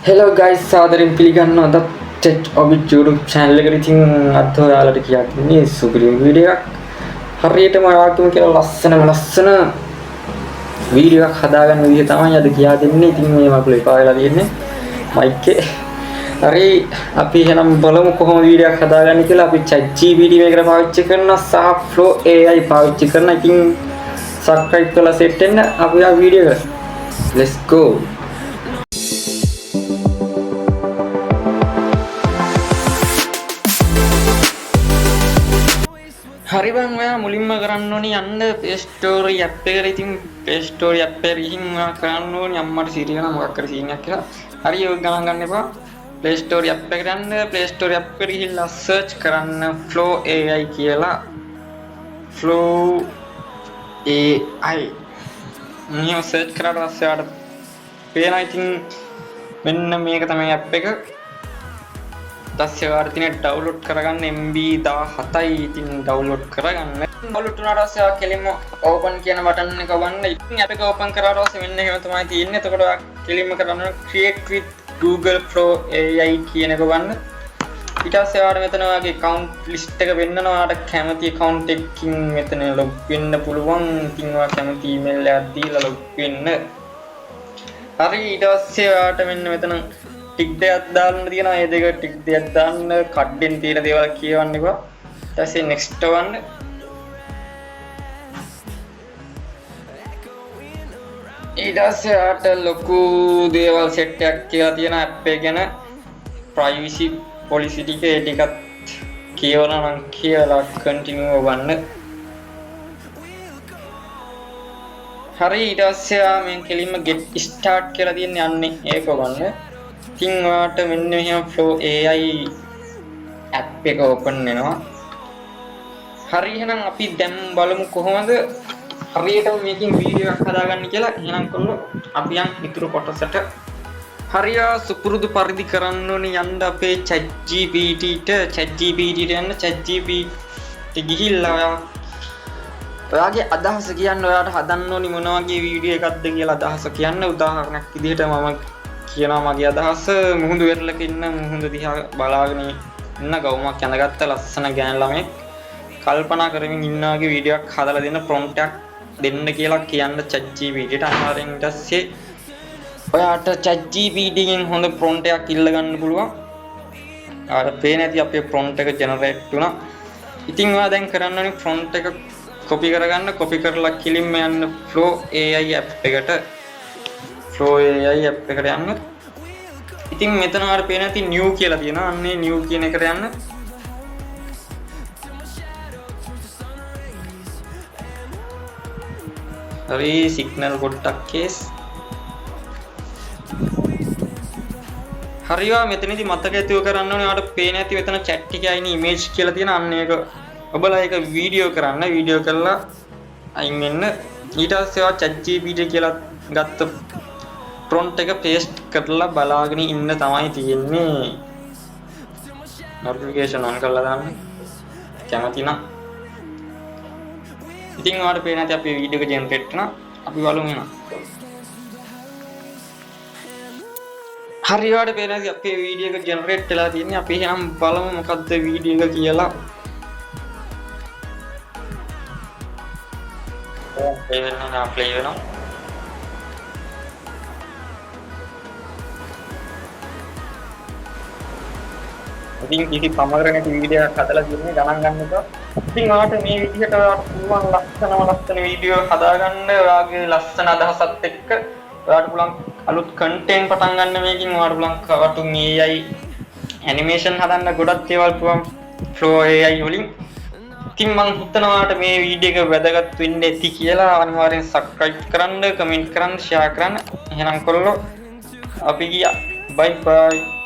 Hello guys, සාදරයෙන් පිළිගන්නවා අද ටෙක් ඔබිට් YouTube channel එකට. ඉතින් අද ඔයාලට කියන්නේ සුපිරි වීඩියෝ එකක්. හරියටම ඔයාලටම කියලා ලස්සන වීඩියෝ එකක් හදාගන්න විදිහ තමයි අද කියා දෙන්නේ. ඉතින් මේ මගුල එපා වෙලා තියෙන්නේ මයික් එක. හරි අපි එහෙනම් බලමු කොහොම වීඩියෝ එකක් හදාගන්නේ කියලා. අපි ChatGPT මේකට පාවිච්චි කරනවා සහ Flow AI පාවිච්චි කරනවා. ඉතින් subscribe කරලා set වෙන්න අපි ආ වීඩියෝ එකට. Let's go. හරි බං ඔයා මුලින්ම කරන්න ඕනේ යන්න Play Store app එකට. ඉතින් Play Store app එකට ගිහින් ඔයා කරන්න ඕනේ අම්මට Siri ගන්න මොකක් කර සීන් එකක් කියලා. හරි ඒක ගණන් ගන්න එපා. Play Store app එකට යන්න. Play Store app එකට ගිහිල්ලා search කරන්න Flow AI කියලා. Flow AI. නියම search කරලා පස්සේ ආට පේනවා. ඉතින් මෙන්න මේක තමයි app එක. දස්ය වාර්තිනේ ඩවුන්ලෝඩ් කරගන්න MB 17යි. ඉතින් ඩවුන්ලෝඩ් කරගන්න. ඩවුන්ලෝඩ් වුණාට පස්සේ ඔයා කෙලින්ම ඕපන් කියන බටන් එක වන්න. ඉතින් app එක ඕපන් කරාට පස්සේ මෙන්න එහෙම තමයි තියෙන්නේ. එතකොට ඔයා කෙලින්ම කරන්න create with Google Flow AI කියන එක වන්න. ඊට පස්සේ ඔයාලට මෙතන ඔයාගේ account list එක වෙන්නනවා. ඔයාලට කැමති account එකකින් මෙතන log වෙන්න පුළුවන්. ඉතින් ඔයා කැමති email එකක් දීලා log වෙන්න. හරි ඊට පස්සේ ඔයාලට මෙන්න මෙතන ටික් දෙයක් දාන්න තියෙනවා. ඒ දෙක ටික් දෙයක් දාන්න කඩෙන් තියෙන දේවල් කියවන්න එපා. ඊට පස්සේ next වන්න. ඊට පස්සේ ආට ලොකු දේවල් set එකක් කියලා තියෙන app එක ගැන privacy policy ටික ඒ ටිකත් කියවලා නම් කියලා continue වන්න. හරි ඊට පස්සේ මම කෙලින්ම get start කියලා තියෙන්නේ යන්නේ ඒක වන්න. ඉතින් ඔයාලට මෙන්න මෙහෙම Flow AI app එක open වෙනවා. හරි එහෙනම් අපි දැන් බලමු කොහොමද හරියටම මේකෙන් වීඩියෝ එකක් හදාගන්න කියලා. එහෙනම් කොල්ලෝ අපි යන් ඉතුරු කොටසට. හරියා සුපුරුදු පරිදි කරන්න ඕනේ යන්න අපේ ChatGPT යන්න. ChatGPT ගිහිල්ලා ඔයාගේ අදහස කියන්න. ඔයාට හදන්න ඕනි මොන වගේ වීඩියෝ එකක්ද කියලා අදහස කියන්න. උදාහරණයක් විදිහට මම කියනවා මගේ අදහස මුහුදු වෙරළක ඉන්න මුහුද දිහා බලාගෙන ඉන්න ගවුමක් ඇඳගත්ත ලස්සන ගෑනු ළමෙක් කල්පනා කරමින් ඉන්න වගේ වීඩියෝ එකක් හදලා දෙන්න ප්‍රොම්ප්ට් එකක් දෙන්න කියලා කියන්න ChatGPT ට. අනිවාර්යෙන් ඊට පස්සේ ඔයාට ChatGPT ගෙන් හොඳ ප්‍රොම්ප්ට් එකක් ඉල්ල ගන්න පුළුවන්. ආර පේන්නේ නැති අපේ ප්‍රොම්ප්ට් එක ජෙනරේට් වුණා. ඉතින් ඔයා දැන් කරන්න ඕනේ ප්‍රොම්ප්ට් එක කොපි කරගන්න. කොපි කරලා කිලින්ම යන්න Flow AI app එකට. Flow AI app එකට යන්න. ඉතින් මෙතන ඔයාලට පේන ඇති new කියලා තියෙනවා. අන්නේ new කියන එකට යන්න. හරි signal පොඩ්ඩක් කේස්. හරිවා මෙතනදී මතක ඇතිව කරන්න ඕනේ. ඔයාලට පේන ඇති මෙතන chat එකේ අයින image කියලා තියෙන අන්න ඒක ඔබලා ඒක වීඩියෝ කරන්න. වීඩියෝ කරලා අයින් වෙන්න. ඊට පස්සේ ඔයා ChatGPT කියලා ගත්ත prompt එක paste කරලා බලාගෙන ඉන්න තමයි තියෙන්නේ. notification on කරලා දාන්න කැමති නම්. ඉතින් ඔයාලට පේන ඇති අපේ වීඩියෝ එක generate වෙනවා. අපි බලමු එහෙනම්. හරි ඔයාලට පේන ඇති අපේ වීඩියෝ එක generate වෙලා තියෙන්නේ. අපි එහෙනම් බලමු මොකද්ද වීඩියෝ එක කියලා. play වෙනවා play වෙනවා. ඉතින් කිසි සමගර නැති වීඩියෝ එකක් හදලා තියෙන්නේ ගණන් ගන්න එපා. ඉතින් ඔයාලට මේ විදිහට ඔයාලට පුළුවන් ලස්සන වීඩියෝ හදාගන්න. ඔයාගේ ලස්සන අදහසත් එක්ක ඔයාලට පුළුවන් අලුත් content පටන් ගන්න මේකෙන්. ඔයාලට පුළුවන් cartoon AI animation හදන්න ගොඩක් දේවල් පුළුවන් Flow AI වලින්. ඉතින් මම හිතනවා ඔයාලට මේ වීඩියෝ එක වැදගත් වෙන්න ඇති කියලා. අනිවාර්යෙන් subscribe කරන්න, comment කරන්න, share කරන්න. එහෙනම් කොල්ලෝ අපි ගියා. bye bye.